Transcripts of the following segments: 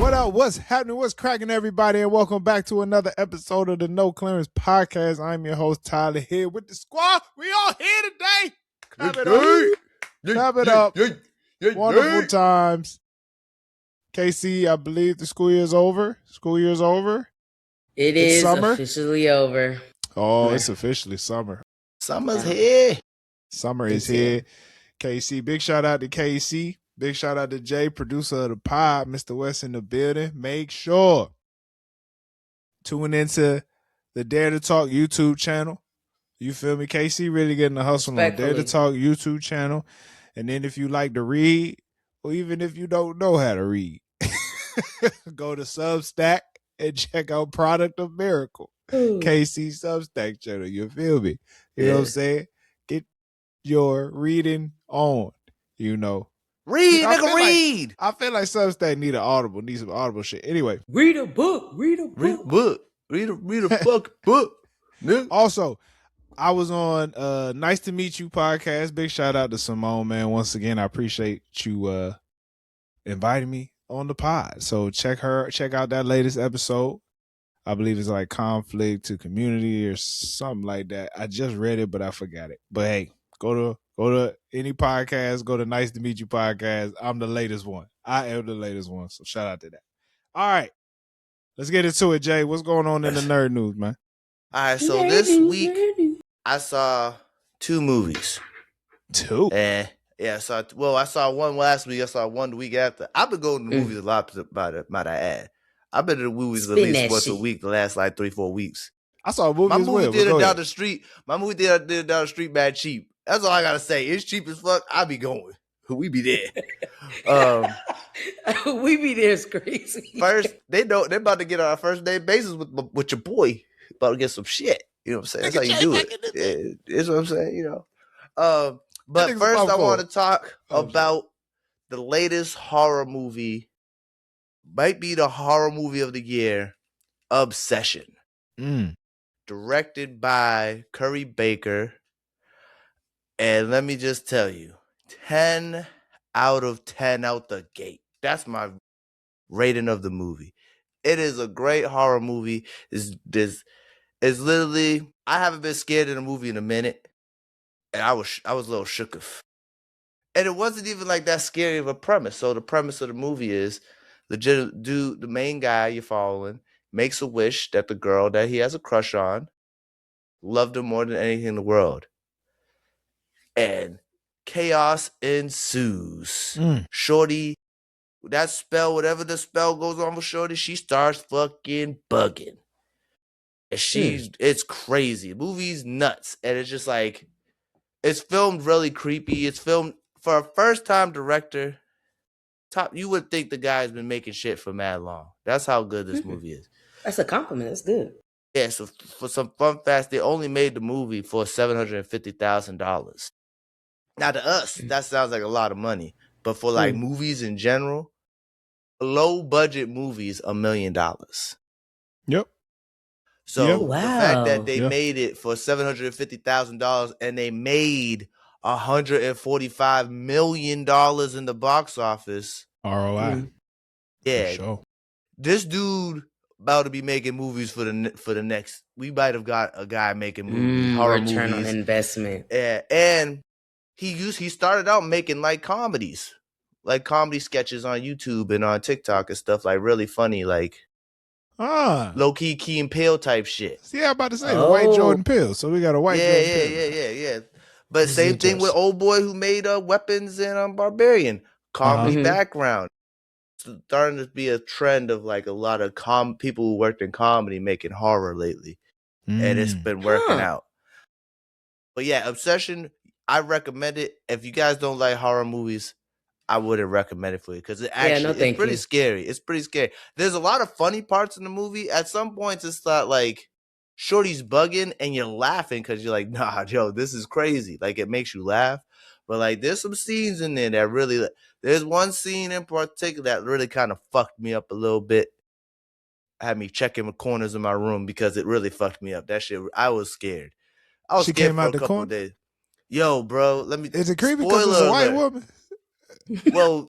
What up? What's happening? What's cracking, everybody? And welcome back to another episode of the No Clearance Podcast. I'm your host, Tyler, here with the squad. We all here today. Clap it up. Clap it up. Wonderful times. KC, I believe the school year's over. School year's over. It It's is summer. officially over. Oh, it's officially summer. Summer's here. Summer is here. KC, big shout out to KC. Big shout out to Jay, producer of the pod, Mr. West in the building. Make sure tune into the Dare to Talk YouTube channel. You feel me? KC really getting the hustle on Dare to Talk YouTube channel. And then if you like to read, or even if you don't know how to read, go to Substack and check out Product of Miracle. KC Substack channel. You feel me? You know what I'm saying? Get your reading on, you know. Read, nigga, read. I feel like Substack need some audible shit. Anyway. Read a book. Read a book. Read a fucking book. Nigga. Also, I was on Nice to Meet You podcast. Big shout out to Simone, man. Once again, I appreciate you inviting me on the pod. So check out that latest episode. I believe it's like conflict to community or something like that. I just read it, but I forgot it. But hey, go to any podcast, go to Nice to Meet You podcast. I'm the latest one. I am the latest one. So shout out to that. All right. Let's get into it, Jay. What's going on in the nerd news, man? All right, so this week I saw 2 movies. 2? I saw one last week. I saw one the week after. I've been going to movies a lot, might I add. I've been to the movies at least once a week the last like 3-4 weeks. I saw a movie My as well. movie theater down the street. My movie theater down the street bad cheap. That's all I gotta say. It's cheap as fuck. I be going. We be there. We be there is crazy. First, they know they're about to get on our first day basis with your boy. About to get some shit. You know what I'm saying? That's how you do it. That's what I'm saying, you know. But first I want to talk about the latest horror movie. Might be the horror movie of the year, Obsession. Directed by Curry Baker. And let me just tell you, 10 out of 10 out the gate. That's my rating of the movie. It is a great horror movie. It's literally, I haven't been scared in a movie in a minute. And I was a little shook of. And it wasn't even like that scary of a premise. So the premise of the movie is the main guy you're following makes a wish that the girl that he has a crush on loved him more than anything in the world. And chaos ensues. Shorty, that spell, whatever the spell goes on with Shorty, she starts fucking bugging. And it's crazy. The movie's nuts. And it's just like, it's filmed really creepy. It's filmed for a first-time director. You would think the guy's been making shit for mad long. That's how good this movie is. That's a compliment. That's good. Yeah, so for some fun facts, they only made the movie for $750,000. Now, to us, that sounds like a lot of money. But for like movies in general, low-budget movies, $1 million. Yep. So the fact that they made it for $750,000 and they made $145 million in the box office. ROI. Yeah. Sure. This dude about to be making movies for the next. We might have got a guy making movies, horror return movies. on investment. Yeah, and he started out making like comedies, like comedy sketches on YouTube and on TikTok and stuff, like really funny, like low key Key and Peele type shit. Yeah, I'm about to say the white Jordan Peele. So we got a white Jordan Peele. Yeah. But same thing with old boy who made Weapons and Barbarian. Comedy background. Starting to be a trend of like a lot of people who worked in comedy making horror lately. And it's been working out. But yeah, Obsession, I recommend it. If you guys don't like horror movies, I wouldn't recommend it for you because it's pretty scary. It's pretty scary. There's a lot of funny parts in the movie. At some points, it's not like Shorty's bugging and you're laughing because you're like, nah, yo, this is crazy. Like, it makes you laugh. But like, there's some scenes in there that really, there's one scene in particular that really kind of fucked me up a little bit. Had me checking the corners of my room because it really fucked me up. That shit, I was scared. I was scared for a couple of days. Yo, bro, let me. Is it creepy because it's a white woman? Well,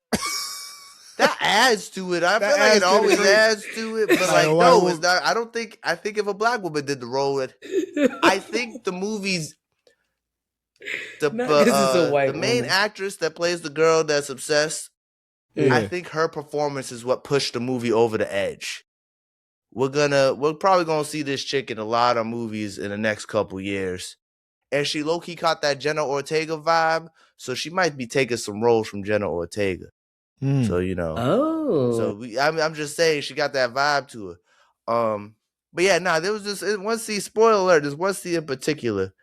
that adds to it. I That feel like it adds to the always clip. adds to it, but Like like a white no, woman. it's not. I think if a black woman did the role, I think the movies, Not 'cause it's a white the main woman. actress that plays the girl that's obsessed, Yeah. I think her performance is what pushed the movie over the edge. We're probably gonna see this chick in a lot of movies in the next couple years. And she low-key caught that Jenna Ortega vibe, so she might be taking some roles from Jenna Ortega. Mm. So, you know. Oh. I'm just saying she got that vibe to her. But yeah, there was this one scene, spoiler alert, there's one scene in particular.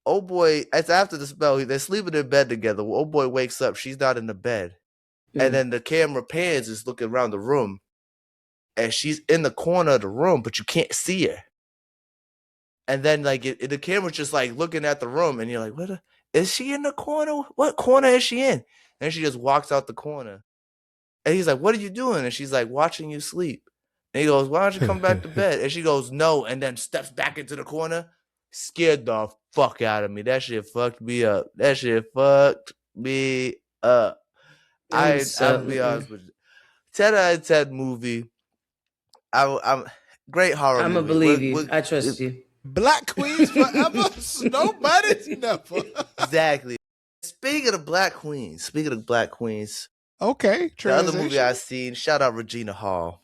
Oh boy, it's after the spell, they're sleeping in bed together. Oh boy wakes up, she's not in the bed. And then the camera pans, is looking around the room. And she's in the corner of the room, but you can't see her. And then like the camera's just like looking at the room, and you're like, is she in the corner? What corner is she in? And she just walks out the corner. And he's like, what are you doing? And she's like, watching you sleep. And he goes, why don't you come back to bed? And she goes, no, and then steps back into the corner. Scared the fuck out of me. That shit fucked me up. I'll be honest with you. 10 out of 10 movie. I'm great horror I'm movie. gonna believe you. I trust you. Black queens forever. Nobody's never. Exactly. Speaking of black queens. Okay. The other movie I seen, shout out Regina Hall.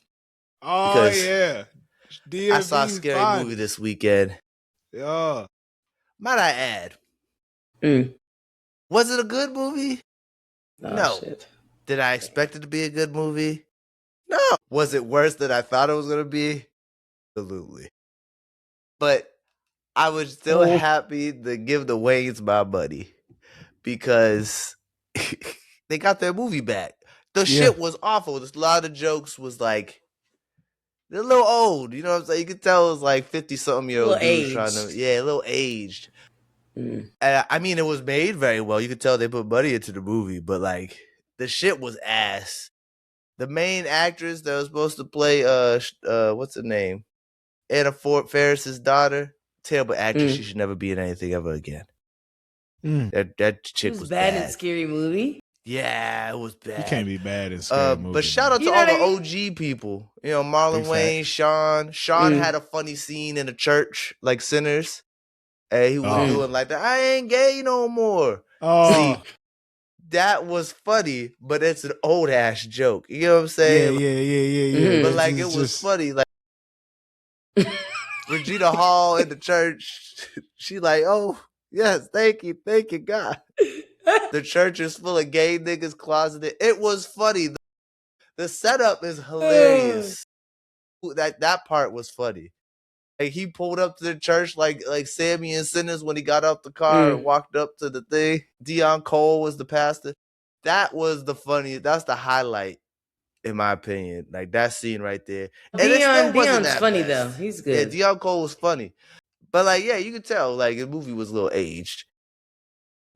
Oh yeah. I saw a scary movie this weekend. Yeah. Might I add? Was it a good movie? Oh, no. Shit. Did I expect it to be a good movie? No. Was it worse than I thought it was going to be? Absolutely. But I was still happy to give the Waynes my money because they got their movie back. The shit was awful. A lot of jokes was like, they're a little old. You know what I'm saying? You could tell it was like 50-something-year-old dudes trying to, a little aged. I mean, it was made very well. You could tell they put money into the movie, but like the shit was ass. The main actress that was supposed to play, what's her name? Anna Faris's daughter. Terrible actress. She should never be in anything ever again. That chick was bad. In Scary Movie. Yeah, it was bad. You can't be bad in Scary Movie. But shout out to all the OG people. You know, Marlon Wayne, Sean. Sean had a funny scene in a church, like Sinners. And he was doing like that. I ain't gay no more. See, that was funny, but it's an old ass joke. You know what I'm saying? Yeah. But like, it was funny. Like Regina Hall in the church, she like, oh yes, thank you, God. The church is full of gay niggas closeted. It was funny. The setup is hilarious. That part was funny. Like he pulled up to the church like Sammy and Sinners when he got out the car and walked up to the thing. Dion Cole was the pastor. That was the funniest. That's the highlight, in my opinion. Like that scene right there. And Dion's funny though. He's good. Yeah, Dion Cole was funny. But like, yeah, you could tell like the movie was a little aged.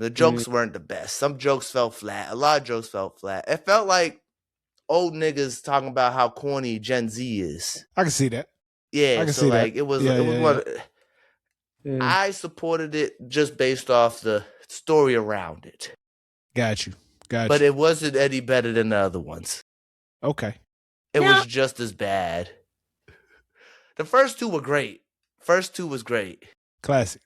The jokes weren't the best. Some jokes fell flat. A lot of jokes fell flat. It felt like old niggas talking about how corny Gen Z is. I can see that. Yeah, I can so see like that. it was one. I supported it just based off the story around it. Got you. But it wasn't any better than the other ones. Okay. It was just as bad. The first two were great. First two was great. Classic.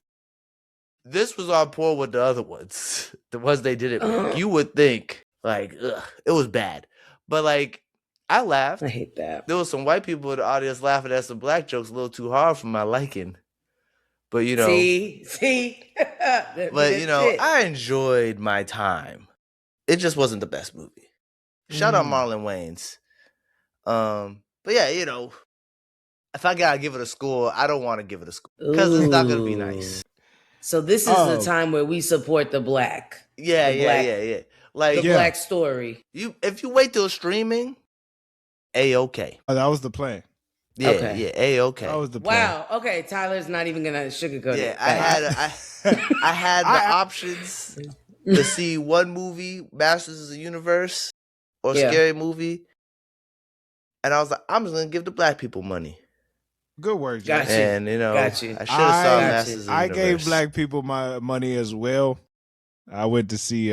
This was on par with the other ones. The ones they didn't make. You would think, like, ugh, it was bad. But, like, I laughed. I hate that. There was some white people in the audience laughing at some black jokes a little too hard for my liking. But, you know. See? But, you know, I enjoyed my time. It just wasn't the best movie. Shout out Marlon Wayans. But, yeah, you know, if I gotta give it a score, I don't want to give it a score. Because it's not going to be nice. So this is the time where we support the black. Yeah. Like the black story. If you wait till streaming, A-okay. Oh, that was the plan. Yeah, A-okay. That was the plan. Wow. Okay, Tyler's not even gonna sugarcoat it. Yeah, I had the options to see one movie, Masters of the Universe, or Scary Movie, and I was like, I'm just gonna give the black people money. Good work, Got you. And you know, Got you. I should have saw Masters of the Universe. I gave black people my money as well. I went to see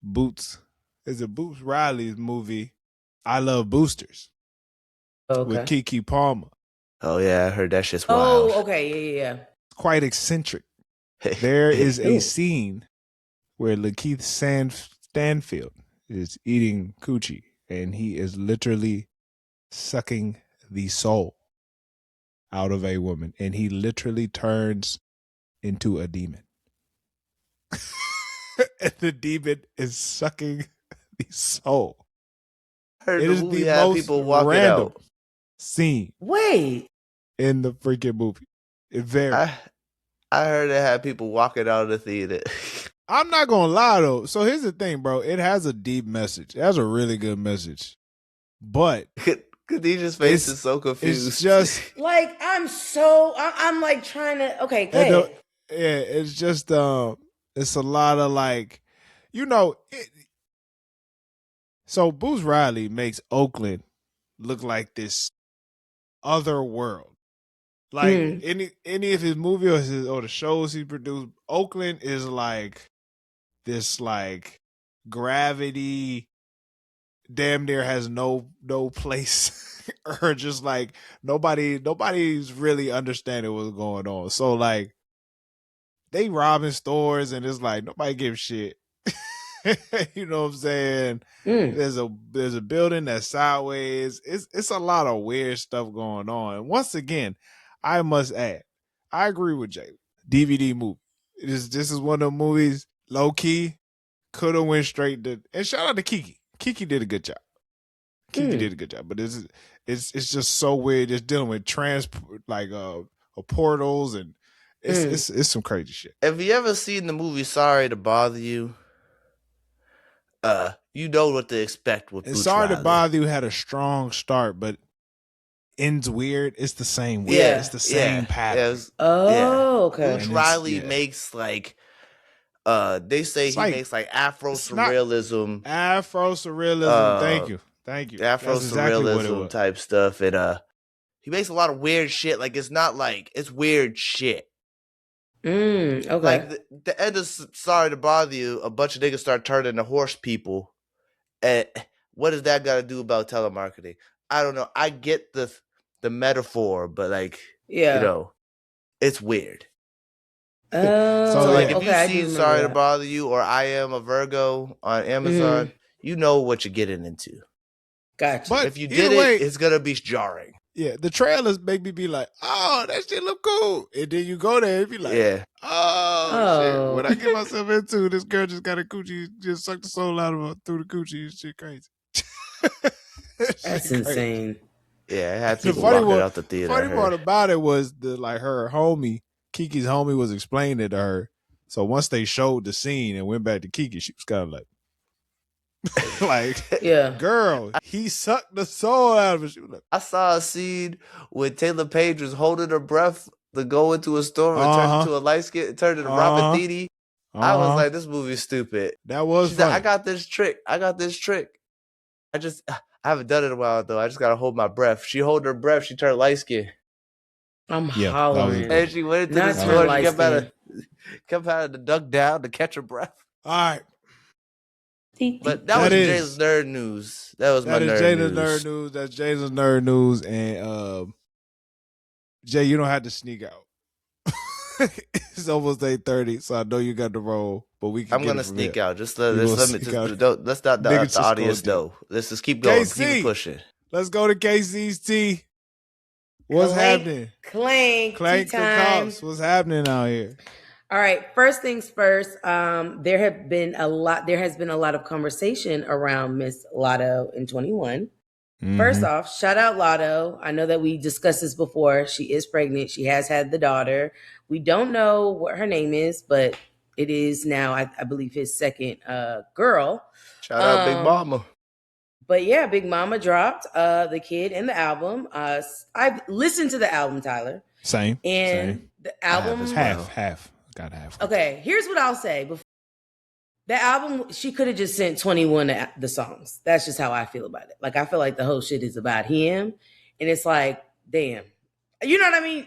Boots. It's a Boots Riley's movie I Love Boosters with Keke Palmer. Oh yeah, I heard that shit's wild. Oh, okay, yeah. Quite eccentric. There is a scene where Lakeith Stanfield is eating coochie, and he is literally sucking the soul out of a woman, and he literally turns into a demon. And the demon is sucking the soul. Heard it the is movie the had most people walking random out. scene. Wait. In the freaking movie. It very. I heard it had people walking out of the theater. I'm not gonna lie though. So here's the thing, bro. It has a deep message. It has a really good message. But Khadijah's face is so confused. It's just like I'm like trying to. Okay, go ahead. It's just it's a lot of like, so Boots Riley makes Oakland look like this other world. Like any of his movies or the shows he produced, Oakland is like this like gravity damn near has no place or just like nobody's really understanding what's going on. So like they robbing stores and it's like nobody gives shit. You know what I'm saying? There's a building that's sideways. It's a lot of weird stuff going on. And once again, I must add, I agree with Jay. DVD movie. This is one of the movies, low key, could have went straight to. And shout out to Kiki. Kiki did a good job. Did a good job. But it's just so weird. Just dealing with portals and it's some crazy shit. Have you ever seen the movie Sorry to Bother You? You know what to expect with Boots Sorry Riley. to Bother You had a strong start, but ends weird. It's the same weird. Yeah. It's the same pattern. Okay. Boots Riley makes like they say makes like Afro surrealism. Afro surrealism. Thank you. Afro surrealism type stuff. And he makes a lot of weird shit. Like it's not like it's weird shit. Okay. Like the end of Sorry to Bother You, a bunch of niggas start turning into horse people. And what does that got to do about telemarketing? I don't know. I get the metaphor, but like, it's weird. So like if you see Sorry to Bother You or I Am a Virgo on Amazon, you know what you're getting into. Gotcha. But if you did it's going to be jarring. Yeah, the trailers make me be like, oh, that shit look cool. And then you go there and be like, oh, shit. What I get myself into, this girl just got a coochie, just sucked the soul out of her through the coochie. It's shit crazy. That's insane. Yeah, it had people walking out the theater. The funny part about it was her homie, Kiki's homie was explaining it to her. So once they showed the scene and went back to Kiki, she was kind of like, girl, he sucked the soul out of it. I saw a scene when Taylor Page was holding her breath to go into a store and turn into a light skin, turned into Robert Thede. I was like, this movie's stupid. That was She's like, I got this trick. I haven't done it in a while though. I just gotta hold my breath. She held her breath. She turned light skin. I'm hollering. And she went into the store. She kept having to duck down to catch her breath. All right. But that was Jay's nerd news. That was my nerd news. That's Jay's nerd news. And Jay, you don't have to sneak out. It's almost 8:30, so I know you got the roll. But I'm gonna sneak out. Let's not the audience know. Let's just keep going. Keep it pushing. Let's go to KC's tea. What's happening? Clank the cops. What's happening out here? All right. First things first. There has been a lot of conversation around Miss Latto in 21. Mm-hmm. First off, shout out Latto. I know that we discussed this before. She is pregnant. She has had the daughter. We don't know what her name is, but it is now, I believe, his second girl. Shout out Big Mama. But yeah, Big Mama dropped the kid and the album. I've listened to the album, Tyler. Same. The album half. Got half. Okay, here's what I'll say. The album, she could have just sent 21 the songs. That's just how I feel about it. Like, I feel like the whole shit is about him. And it's like, damn. You know what I mean?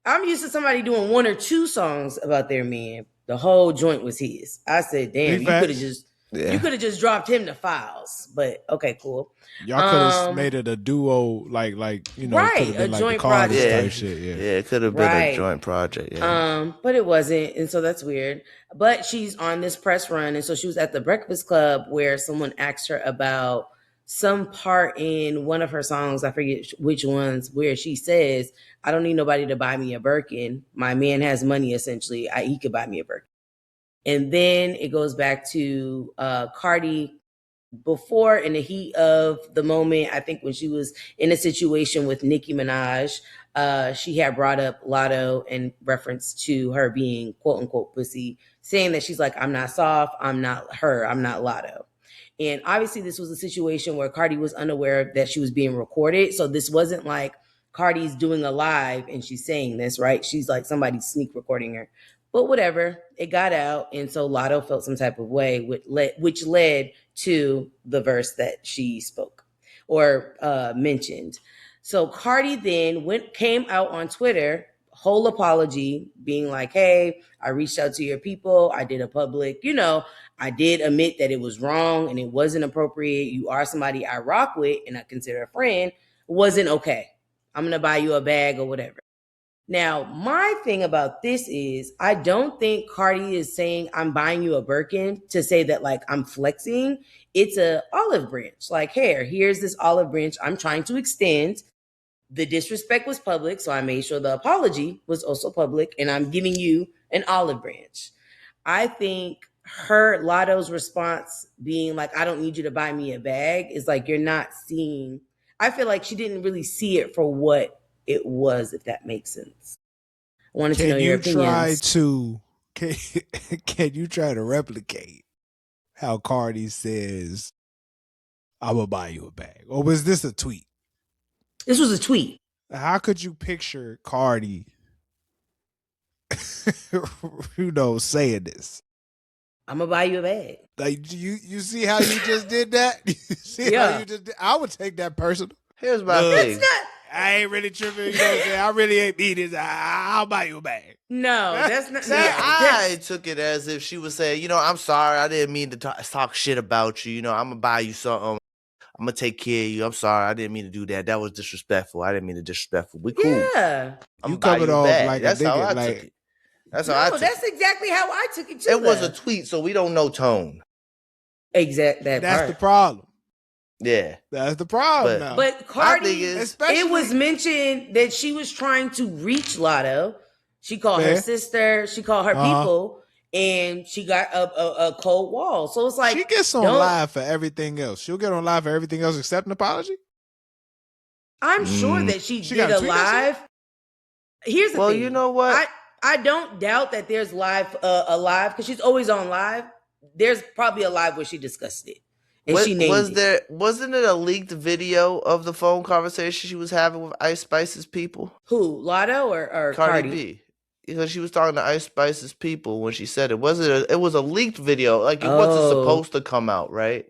I'm used to somebody doing one or two songs about their man. The whole joint was his. I said, damn, you could have just Yeah. You could have just dropped him to files, but okay, cool. Y'all could have made it a duo, like you know, right, it could have been a like joint the Carters project. type shit. Yeah, it could have been a joint project. Yeah. But it wasn't, and so that's weird. But she's on this press run, and so she was at the Breakfast Club where someone asked her about some part in one of her songs. I forget which ones, where she says, "I don't need nobody to buy me a Birkin. My man has money. Essentially, he could buy me a Birkin." And then it goes back to Cardi before, in the heat of the moment, I think when she was in a situation with Nicki Minaj, she had brought up Latto in reference to her being quote unquote pussy, saying that she's like, I'm not soft, I'm not her, I'm not Latto. And obviously this was a situation where Cardi was unaware that she was being recorded. So this wasn't like Cardi's doing a live and she's saying this, right? She's like somebody sneak recording her. But whatever, it got out. And so Latto felt some type of way, which led to the verse that she spoke or mentioned. So Cardi then came out on Twitter, whole apology, being like, hey, I reached out to your people. I did a public, I did admit that it was wrong and it wasn't appropriate. You are somebody I rock with and I consider a friend. It wasn't okay. I'm going to buy you a bag or whatever. Now, my thing about this is I don't think Cardi is saying I'm buying you a Birkin to say that like I'm flexing. It's a olive branch. Like, here's this olive branch I'm trying to extend. The disrespect was public, so I made sure the apology was also public, and I'm giving you an olive branch. I think Latto's response being like, I don't need you to buy me a bag is like, you're not seeing. I feel like she didn't really see it for what it was, if that makes sense. I wanted to know your opinions. Can you try to replicate how Cardi says, I'm gonna buy you a bag? Or was this a tweet? This was a tweet. How could you picture Cardi saying this? I'm gonna buy you a bag. Like, you see how you just did that? You see how you just did? I would take that personal. Here's my thing. I ain't really tripping. You know what I'm saying? I really ain't need this. I'll buy you a bag. No, that's not. I took it as if she was saying, I'm sorry. I didn't mean to talk shit about you. I'm going to buy you something. I'm going to take care of you. I'm sorry. I didn't mean to do that. That was disrespectful. I didn't mean to disrespectful. We cool. Yeah. You covered off like that's a nigga. How I like, took it. That's how I took that's exactly how I took it too. It was a tweet, so we don't know tone. Exactly. That's the problem. Yeah. That's the problem now. But Cardi, it was mentioned that she was trying to reach Latto. She called her sister. She called her people. And she got a cold wall. So it's like, she gets on live for everything else. She'll get on live for everything else except an apology. I'm sure that she did a live. Here's the thing. Well, you know what? I don't doubt that there's a live because she's always on live. There's probably a live where she discussed it. And she named it. Wasn't it a leaked video of the phone conversation she was having with Ice Spice's people? Who, Latto or Cardi B? Because she was talking to Ice Spice's people when she said it. It was a leaked video. Like, it wasn't supposed to come out, right?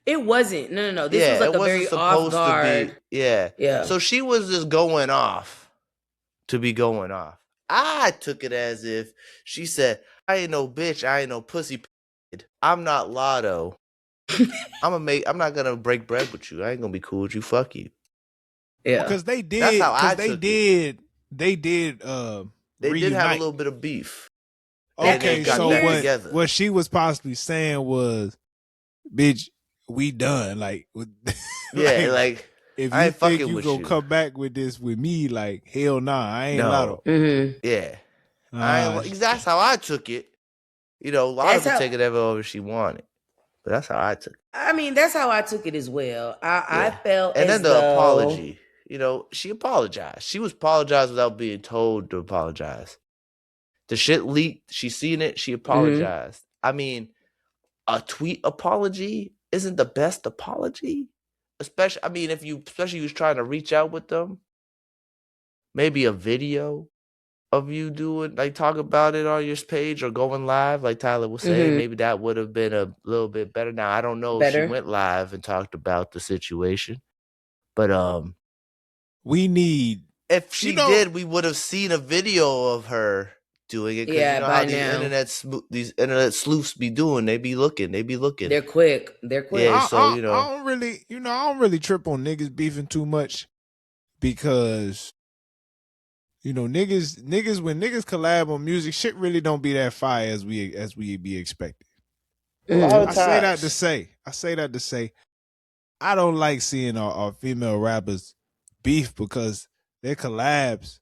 It wasn't. No. This was like a very off guard. Yeah. So she was just going off to be going off. I took it as if she said, I ain't no bitch. I ain't no pussy. I'm not Latto. I'm not gonna break bread with you. I ain't gonna be cool with you. Fuck you. Yeah. Because they did. That's how I they took did. it. They did. They reunite. did have a little bit of beef. Okay, so what she was possibly saying was, "Bitch, we done." Like, if I you ain't think fucking you with gonna you. come back with this with me, like, hell nah, I ain't No. Latto. Mm-hmm. Yeah. That's how I took it. A lot of people take it ever she wanted. But that's how I took it. I mean, that's how I took it as well. I felt and as then the though... apology. She apologized. She was apologized without being told to apologize. The shit leaked. She seen it. She apologized. I mean, a tweet apology isn't the best apology. Especially if you was trying to reach out with them. Maybe a video of you doing, like, talk about it on your page or going live, like Tyler was saying. Maybe that would have been a little bit better. Now, I don't know if she went live and talked about the situation. But we need... If she did, we would have seen a video of her doing it because you know how these internet sleuths be doing. They be looking. They're quick. Yeah, so you know, I don't really trip on niggas beefing too much because you know niggas when niggas collab on music, shit really don't be that fire as we be expected. a lot of I say times. that to say I don't like seeing our female rappers beef because their collabs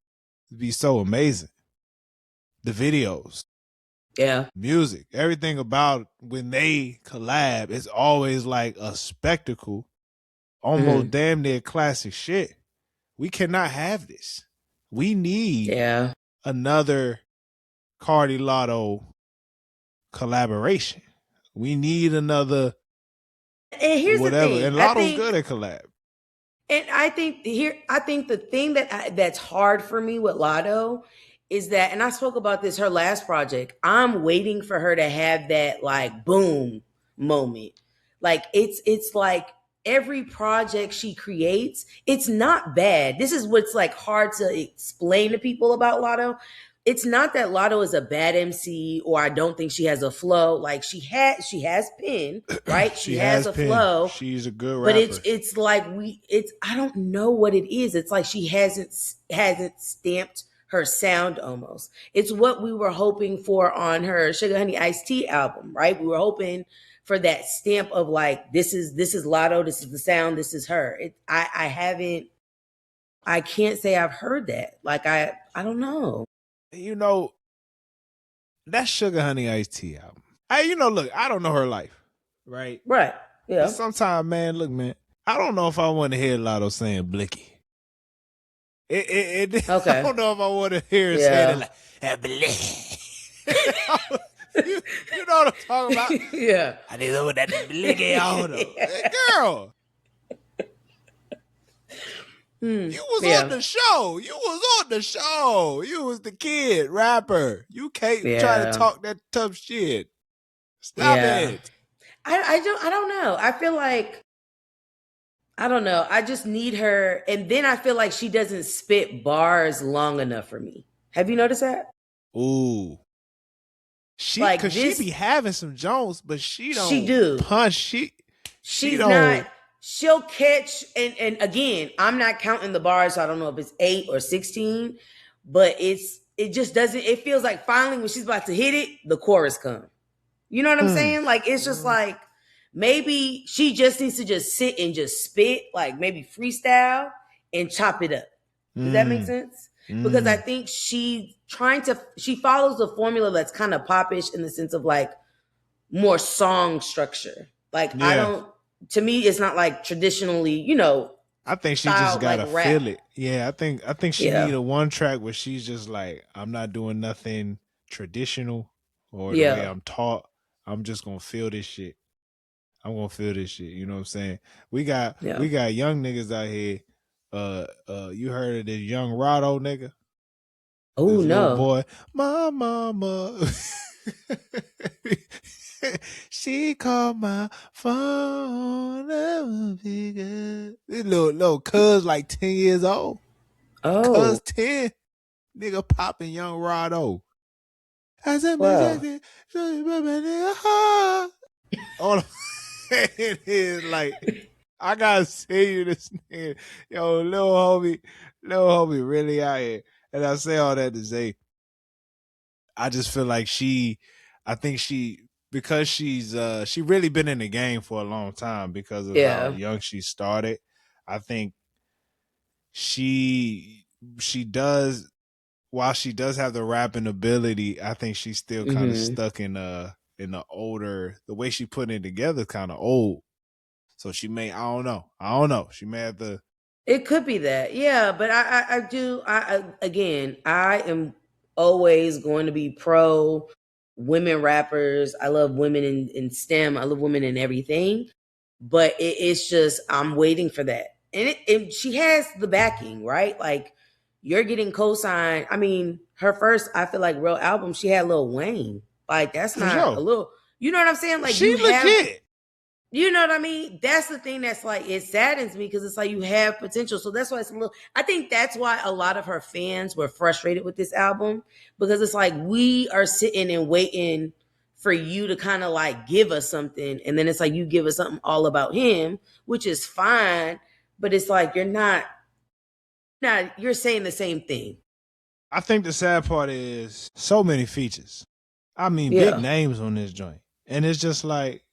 be so amazing. The videos, Yeah. music, everything about when they collab is always like a spectacle, almost damn near classic shit. We cannot have this. We need another Cardi Latto collaboration. We need another and here's whatever. the thing. And Latto's good at collab. And I think the thing that's hard for me with Latto is that, and I spoke about this her last project. I'm waiting for her to have that like boom moment. Like it's like every project she creates, it's not bad. This is what's like hard to explain to people about Latto. It's not that Latto is a bad MC or I don't think she has a flow. Like she has pen, right? she has a pen. Flow. She's a good rapper. But it's like I don't know what it is. It's like she hasn't stamped her sound almost. It's what we were hoping for on her Sugar Honey Iced Tea album, right? We were hoping for that stamp of like this is Latto, this is the sound, this is her. I can't say I've heard that. Like I don't know. You know, that Sugar Honey Iced Tea album. Look, I don't know her life, right? Right. Yeah. Sometimes, man, look, man, I don't know if I want to hear Latto saying blicky. Okay. I don't know if I want to hear her saying it like, blicky. you know what I'm talking about? Yeah. I need to put that blicky on her. Girl. You was on the show. You was the kid rapper. You can't try to talk that tough shit. Stop it. I don't know. I feel like I don't know. I just need her, and then I feel like she doesn't spit bars long enough for me. Have you noticed that? Ooh. She be having some Jones, but she don't punch. She's not. She'll catch, and again, I'm not counting the bars, so I don't know if it's 8 or 16, but it just doesn't, it feels like finally when she's about to hit it, the chorus comes. You know what I'm saying? Like, it's just like, maybe she just needs to just sit and just spit, like maybe freestyle and chop it up. Does that make sense? Because I think she follows the formula that's kind of popish in the sense of like more song structure. Like, to me, it's not like traditionally, I think she just gotta feel it. Yeah, I think she need a one track where she's just like, I'm not doing nothing traditional or the way I'm taught. I'm just gonna feel this shit. I'm gonna feel this shit. You know what I'm saying? We got young niggas out here. You heard of this young Rado nigga? Oh no, boy, my mama. She called my phone. This little cuz like 10 years old. Oh, cuz 10. Nigga popping young Rado. I said, all I'm saying is like, I gotta say you this nigga. Yo, little homie really out here. And I say all that to say, I just feel like because she really been in the game for a long time because of how young she started. I think she does, while she does have the rapping ability, I think she's still kind of stuck in the way she put it together kind of old. So she may, I don't know. She may have to. It could be that. Yeah, but I am always going to be pro women rappers. I love women in STEM. I love women in everything. But it's just, I'm waiting for that. And she has the backing, right? Like, you're getting co-signed. I mean, her first, I feel like, real album, she had Lil Wayne. Like, that's not a little, you know what I'm saying? Like, she legit. You know what I mean? That's the thing that's like, it saddens me because it's like you have potential. So that's why it's a little, I think that's why a lot of her fans were frustrated with this album, because it's like we are sitting and waiting for you to kind of like give us something. And then it's like you give us something all about him, which is fine. But it's like you're not, you're saying the same thing. I think the sad part is so many features. I mean, big Yeah. names on this joint. And it's just like,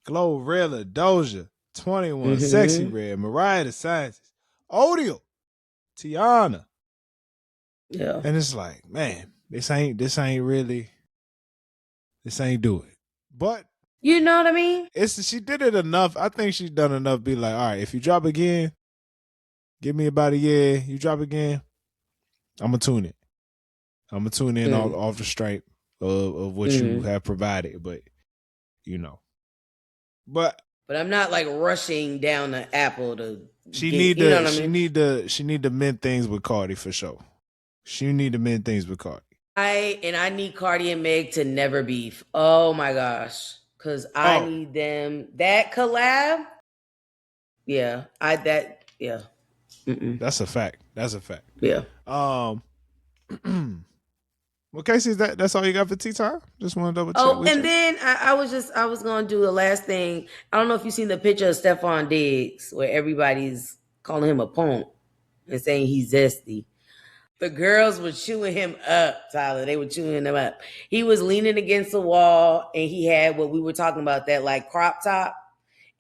Glorilla, Doja, 21, Sexy Red, Mariah the Scientist, Odio, Tiana. Yeah. And it's like, man, this ain't do it. But you know what I mean? She did it enough. I think she's done enough. Be like, all right, if you drop again, give me about a year. You drop again, I'm gonna tune it. I'm gonna tune in off the strength of what you have provided. But but I'm not like rushing down the Apple to. She need to mend things with Cardi for sure. She need to mend things with Cardi. I need Cardi and Meg to never beef. Oh my gosh. Cause I need them. That collab. Yeah. Mm-mm. That's a fact. Yeah. Well, Casey, that's all you got for tea time? Just want to double check. Oh, and then I was gonna do the last thing. I don't know if you've seen the picture of Stephon Diggs where everybody's calling him a punk and saying he's zesty. The girls were chewing him up, Tyler. They were chewing him up. He was leaning against the wall and he had what we were talking about, that like crop top,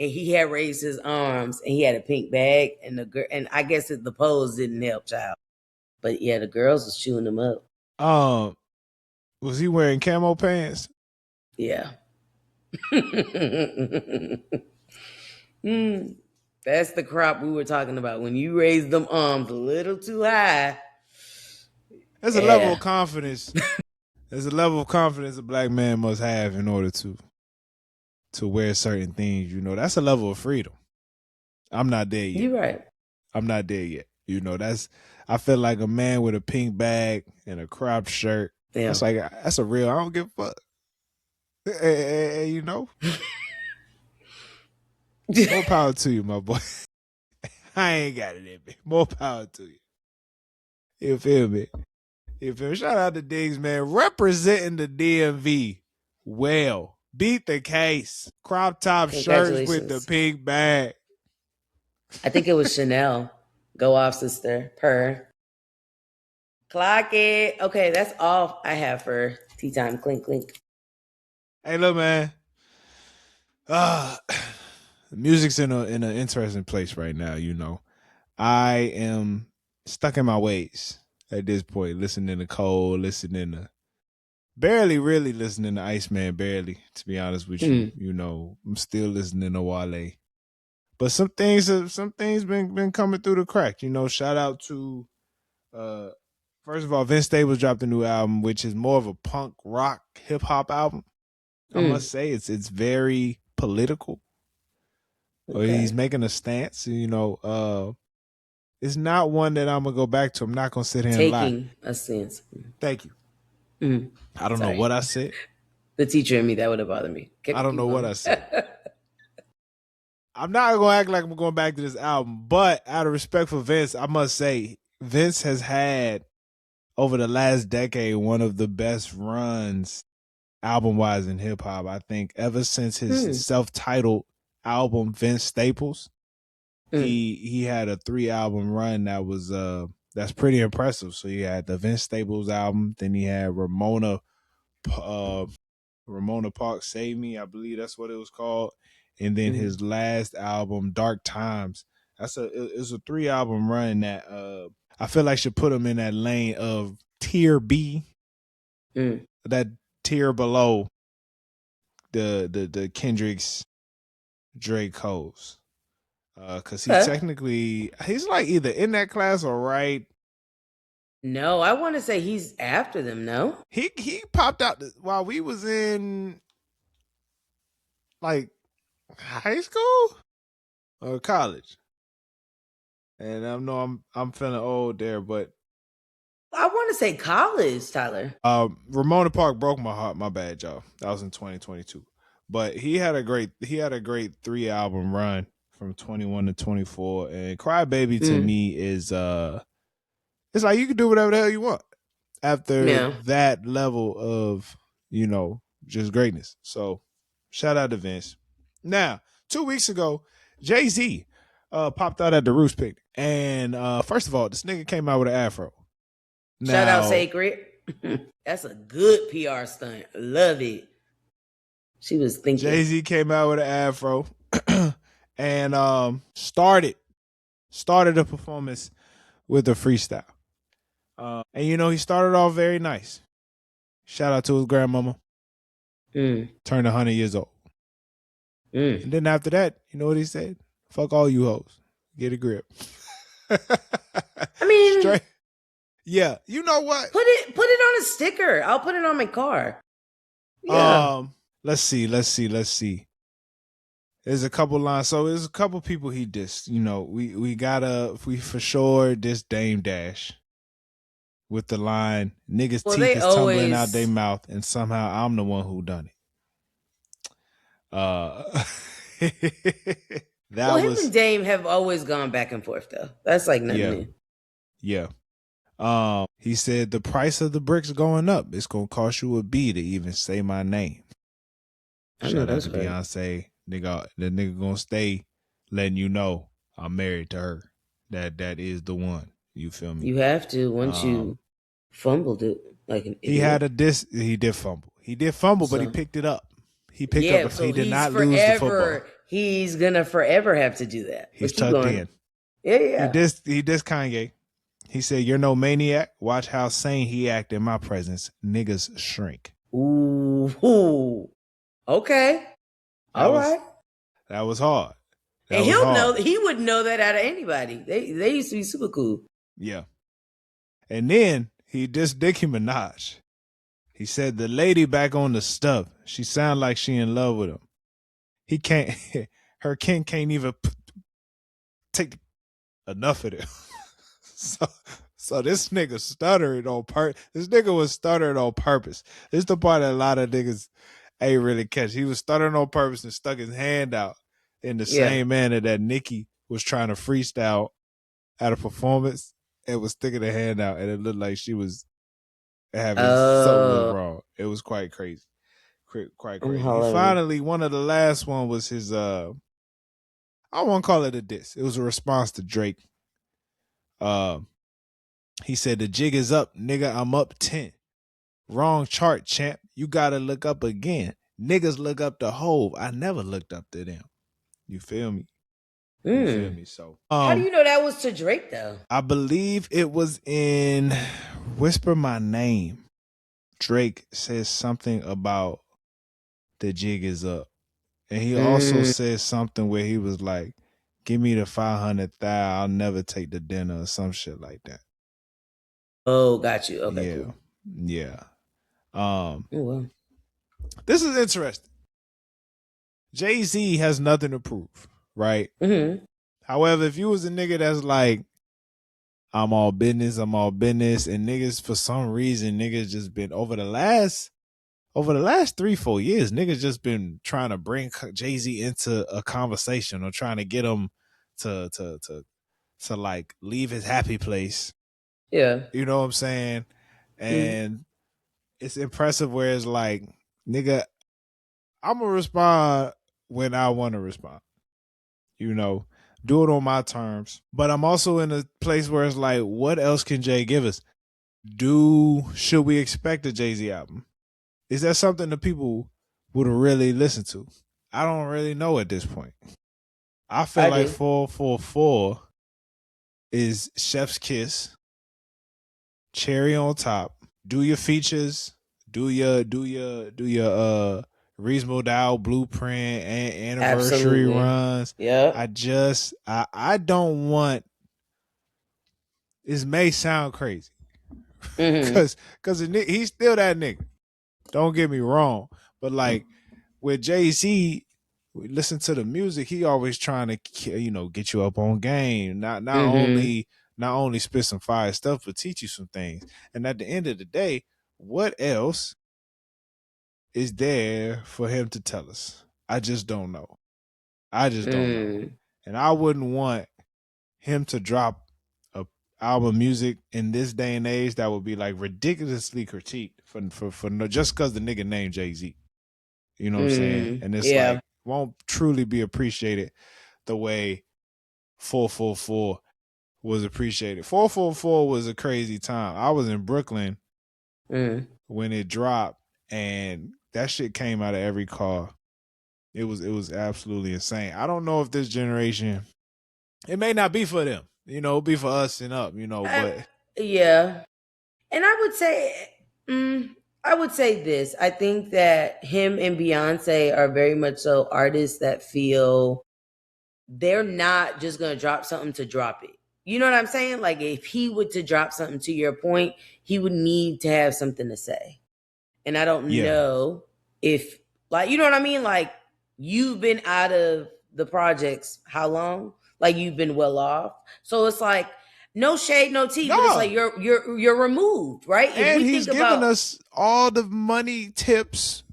and he had raised his arms and he had a pink bag, and I guess the pose didn't help, child. But yeah, the girls was chewing him up. Was he wearing camo pants? Yeah. That's the crop we were talking about. When you raise them arms a little too high. There's a level of confidence. There's a level of confidence a black man must have in order to wear certain things. That's a level of freedom. I'm not there yet. You're right. I'm not there yet. I feel like a man with a pink bag and a cropped shirt. Yeah. That's like, that's a real, I don't give a fuck. More power to you, my boy. I ain't got it in me. More power to you. You feel me? Shout out to Diggs, man. Representing the DMV well. Beat the case. Crop top shirts with the pink bag. I think it was Chanel. Go off, sister. Purr. Clock it. Okay, that's all I have for tea time. Clink, clink. Hey, look, man. The music's in an interesting place right now, I am stuck in my ways at this point, listening to Cole, barely really listening to Iceman, barely, to be honest with you. I'm still listening to Wale. But some things been coming through the crack. Shout out to first of all, Vince Staples dropped a new album, which is more of a punk rock hip hop album. I must say it's very political. Okay. He's making a stance. It's not one that I'm gonna go back to. I'm not gonna sit here and lie. Taking a stance. Thank you. I don't know what I said. The teacher in me, that would have bothered me. I don't know what I said. I'm not gonna act like I'm going back to this album, but out of respect for Vince, I must say Vince has had over the last decade one of the best runs album-wise in hip-hop. I think ever since his self-titled album, Vince Staples, he had a 3-album run that was that's pretty impressive. So he had the Vince Staples album, then he had Ramona Park Save Me, I believe that's what it was called, and then his last album, Dark Times. It's a 3-album run that I feel like should put him in that lane of tier B, that tier below the Kendricks, Drake, Coles. Because he's like either in that class or right. No, I want to say he's after them. No, he popped out while we was in like high school or college, and I know I'm feeling old there, but I want to say college, Tyler. Ramona Park broke my heart. My bad, y'all. That was in 2022. But he had a great 3-album run from 21 to 24. And Crybaby to me is it's like you can do whatever the hell you want after that level of, just greatness. So shout out to Vince. Now, 2 weeks ago, Jay-Z popped out at the Roots picnic. And first of all, this nigga came out with an afro. Now, shout out Sacred. That's a good PR stunt. Love it. She was thinking. Jay-Z came out with an afro and started the performance with a freestyle. And he started off very nice. Shout out to his grandmama. Turned 100 years old. And then after that, you know what he said? Fuck all you hoes. Get a grip. I mean, straight. Yeah, you know what? Put it on a sticker. I'll put it on my car. Yeah. Let's see. There's a couple lines. So there's a couple people he dissed. We for sure diss Dame Dash with the line, niggas' teeth is tumbling out their mouth, and somehow I'm the one who done it. Him and Dame have always gone back and forth though. That's like nothing new. Yeah. He said the price of the bricks going up. It's gonna cost you a B to even say my name. Shout out to Beyonce. Nigga, the nigga gonna stay letting you know I'm married to her. That is the one. You feel me? You have to once you fumbled it like an idiot. He had a diss. He did fumble. But he picked it up. He picked up. So he did not lose the football. He's gonna forever have to do that. He's tucked in. Yeah. He dissed Kanye. He said, "You're no maniac. Watch how sane he act in my presence. Niggas shrink." Ooh. Okay. All right. That was hard. And he would know that out of anybody. They used to be super cool. Yeah. And then he dissed Nicki Minaj. He said the lady back on the stuff, she sound like she in love with him. He can't, her king can't even take enough of it. So this nigga stuttered on purpose. This nigga was stuttering on purpose. This is the part that a lot of niggas ain't really catch. He was stuttering on purpose and stuck his hand out in the same manner that Nicki was trying to freestyle at a performance and was sticking her hand out, and it looked like she was having something wrong. It was quite crazy. Quite crazy. And finally, one of the last one was his I won't call it a diss. It was a response to Drake. He said, the jig is up, nigga, I'm up 10. Wrong chart, champ. You gotta look up again. Niggas look up to Hove. I never looked up to them. You feel me? You feel me? So how do you know that was to Drake though? I believe it was in Whisper My Name. Drake says something about the jig is up. And he also said something where he was like, give me the 500,000, I'll never take the dinner or some shit like that. Oh, got you. Okay, yeah. Cool. Yeah. Well. This is interesting. Jay-Z has nothing to prove, right? Mm-hmm. However, if you was a nigga that's like, I'm all business, and niggas, for some reason, niggas just been over the last 3-4 years, niggas just been trying to bring Jay-Z into a conversation or trying to get him to like leave his happy place. Yeah. You know what I'm saying? And it's impressive where it's like, nigga, I'm going to respond when I want to respond. You know, do it on my terms. But I'm also in a place where it's like, what else can Jay give us? Should we expect a Jay-Z album? Is that something that people would really listen to? I don't really know at this point. I feel like 444 is Chef's Kiss, cherry on top. Do your features, do your Reasonable Doubt, Blueprint, and anniversary runs. Yeah. I don't want. This may sound crazy, because he's still that nigga. Don't get me wrong, but like with Jay-Z, we listen to the music. He always trying to get you up on game. Not only spit some fire stuff, but teach you some things. And at the end of the day, what else is there for him to tell us? I just don't know. I just don't know. And I wouldn't want him to drop a album of music in this day and age that would be like ridiculously critiqued for no, just because the nigga named Jay-Z. You know what I'm saying? And it's like won't truly be appreciated the way 444 was appreciated. 444 was a crazy time. I was in Brooklyn when it dropped, and that shit came out of every car. It was absolutely insane. I don't know if this generation, it may not be for them. You know, it'll be for us and up, you know, but yeah. And I would say this. I think that him and Beyonce are very much so artists that feel they're not just going to drop something to drop it. You know what I'm saying? Like if he were to drop something, to your point, he would need to have something to say. And I don't know if, like, you know what I mean? Like you've been out of the projects how long? Like you've been well off. So it's like no shade, no tea, but it's like you're removed, right? And if we he's giving us all the money tips.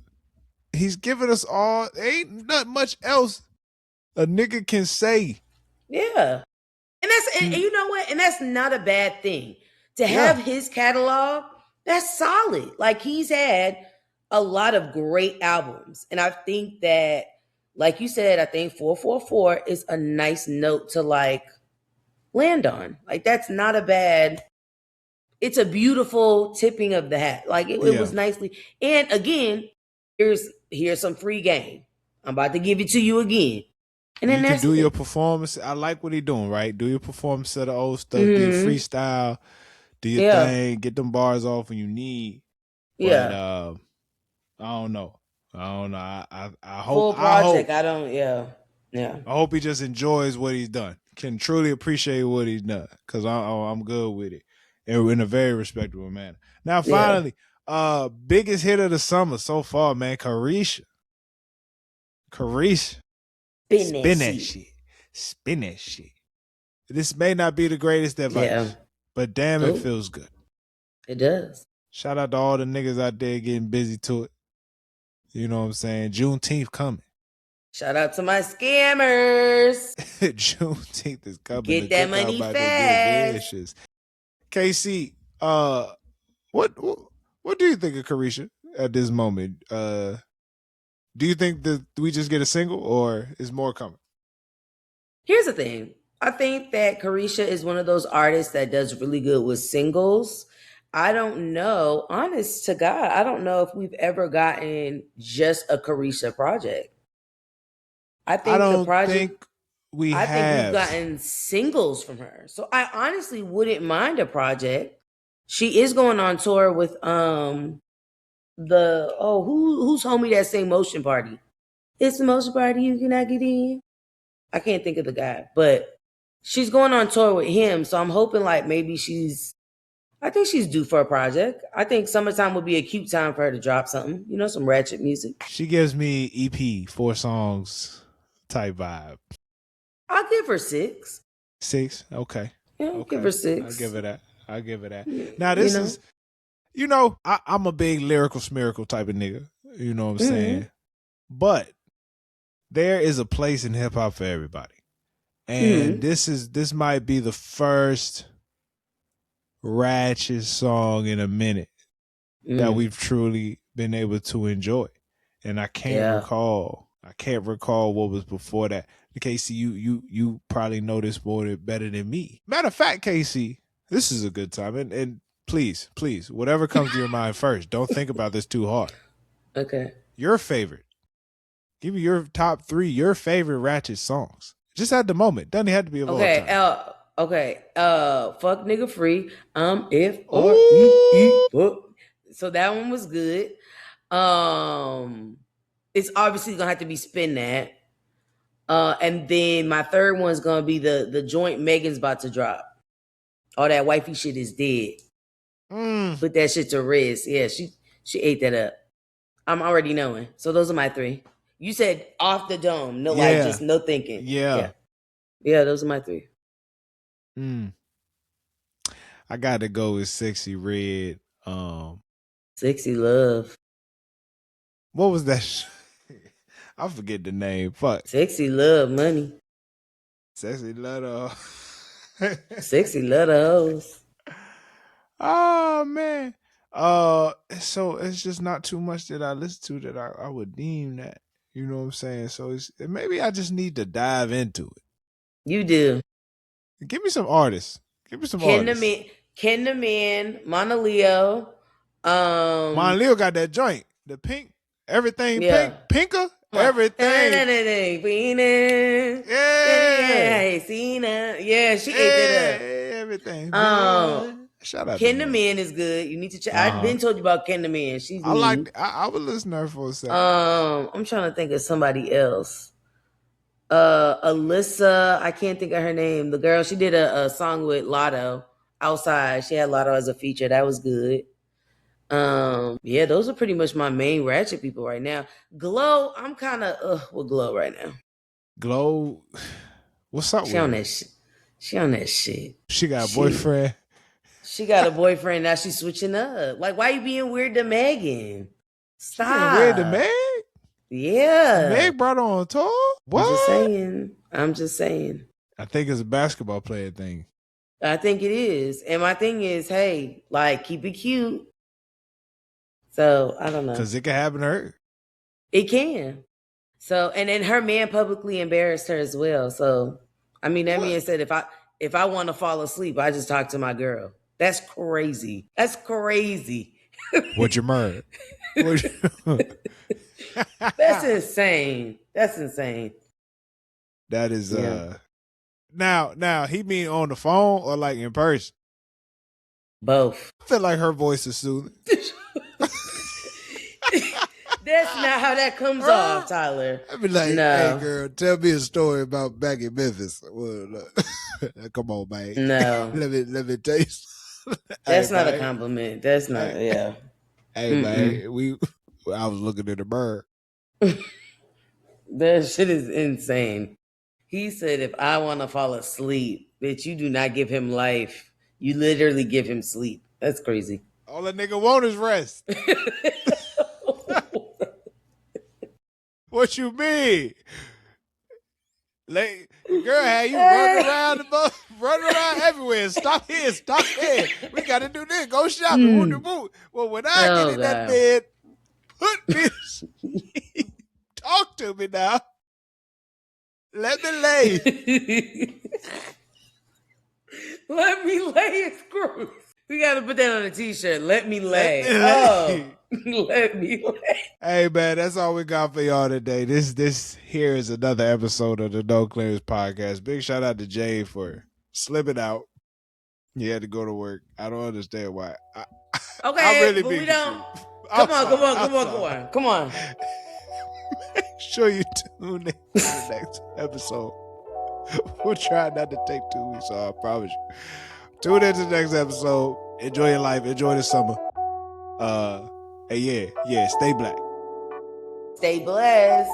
He's giving us all. Ain't not much else a nigga can say. Yeah. And you know what? And that's not a bad thing. To have his catalog, that's solid. Like he's had a lot of great albums. And I think that, like you said, I think 444 is a nice note to like land on. Like that's not a bad, it's a beautiful tipping of the hat. Like it was nicely. And again, here's some free game. I'm about to give it to you again. And then you can do your performance. I like what he doing, right? Do your performance of the old stuff. Do your freestyle. Do your thing. Get them bars off when you need. But I don't know. I hope. Full project. I don't. Yeah. I hope he just enjoys what he's done. Can truly appreciate what he's done. Because I'm good with it. And in a very respectable manner. Now, finally, biggest hit of the summer so far, man. Carisha. Spin that shit. This may not be the greatest advice, but damn, it feels good. It does. Shout out to all the niggas out there getting busy to it. You know what I'm saying? Juneteenth coming. Shout out to my scammers. Juneteenth is coming. Get that money fast. KC, what do you think of Carisha at this moment? Do you think that we just get a single or is more coming? Here's the thing. I think that Carisha is one of those artists that does really good with singles. I don't know, honest to God, I don't know if we've ever gotten just a Carisha project. I think we've gotten singles from her. So I honestly wouldn't mind a project. She is going on tour with who's homie that sang Motion Party? It's the Motion Party you cannot get in. I can't think of the guy, but she's going on tour with him. So I'm hoping like maybe I think she's due for a project. I think summertime would be a cute time for her to drop something, you know, some ratchet music. She gives me EP, 4 songs type vibe. I'll give her 6. 6? Okay. Yeah, I'll give her 6. I'll give her that. Now this is, I'm a big lyrical smirical type of nigga. You know what I'm saying? But there is a place in hip hop for everybody. And this might be the first ratchet song in a minute that we've truly been able to enjoy. And I can't recall what was before that. Casey, you probably know this better than me. Matter of fact, Casey, this is a good time. And please, whatever comes to your mind first, don't think about this too hard. Okay. Your favorite. Give me your top 3, your favorite ratchet songs. Just at the moment. Doesn't have to be of all time. Fuck Nigga Free. F-R-E-E. So that one was good. It's obviously gonna have to be Spin That. And then my third one's gonna be the joint Megan's about to drop. All that wifey shit is dead. Put that shit to rest. Yeah, she ate that up. I'm already knowing. So those are my 3. You said off the dome. No, like just no thinking. Yeah, those are my 3. I gotta go with Sexy Red. Sexy Love. What was that? I forget the name. Fuck. Sexy love money. Sexy Latto. Sexy love the hoes. Oh man. So it's just not too much that I listen to that I would deem that. You know what I'm saying? So maybe I just need to dive into it. You do. Give me some artists. Give me some Ken the artists. Man, Ken the Man, Mona Leo. Mon Leo got that joint. The pink, everything Yeah. pink, pinker, everything. Yeah, yeah, she ate that up. Everything. Shout out Ken to the Mon. Man is good. You need to check. I've been told you about Ken the Man. She's I new. like. I would listen to her for a second. I'm trying to think of somebody else. Alyssa, I can't think of her name. The girl, she did a song with Latto outside. She had Latto as a feature. That was good. Yeah, those are pretty much my main ratchet people right now. Glow, I'm kind of with Glow right now. Glow, what's up She with on her? that shit. She on that shit. She got a boyfriend. She got a boyfriend. Now she's switching up. Like, why you being weird to Megan? Stop. She being weird to Meg? Yeah. Meg brought her on tour? What? I'm just saying. I think it's a basketball player thing. I think it is. And my thing is, hey, like, keep it cute. So, I don't know. Because it can happen to her. It can. So, and then her man publicly embarrassed her as well. So, I mean, that man said, if I want to fall asleep, I just talk to my girl. That's crazy. That's crazy. What you murder? That's insane. That's insane. That is Now he mean on the phone or like in person? Both. I feel like her voice is soothing. That's not how that comes off, Tyler. I'd be like, hey girl, tell me a story about back in Memphis. Well, come on, man. No. let me tell you. That's not a compliment. That's not, yeah. Hey, man, I was looking at the bird. That shit is insane. He said, if I want to fall asleep, bitch, you do not give him life. You literally give him sleep. That's crazy. All that nigga want is rest. What you mean? Like, girl, had you running around everywhere. Stop here. We got to do this. Go shopping. Well, when I get in that bed, put me. Talk to me now. Let me lay. Let me lay is gross. We got to put that on a t-shirt. Let me lay. Let me lay. Hey, man, that's all we got for y'all today. This here is another episode of the No Clearance Podcast. Big shout out to Jay for slipping out. He had to go to work. I don't understand why. Okay, I'm really but big we don't. confused. Come on. Make sure you tune in to the next episode. We'll try not to take 2 weeks off, I promise you. Tune in to the next episode. Enjoy your life. Enjoy the summer. Hey, yeah, stay black. Stay blessed.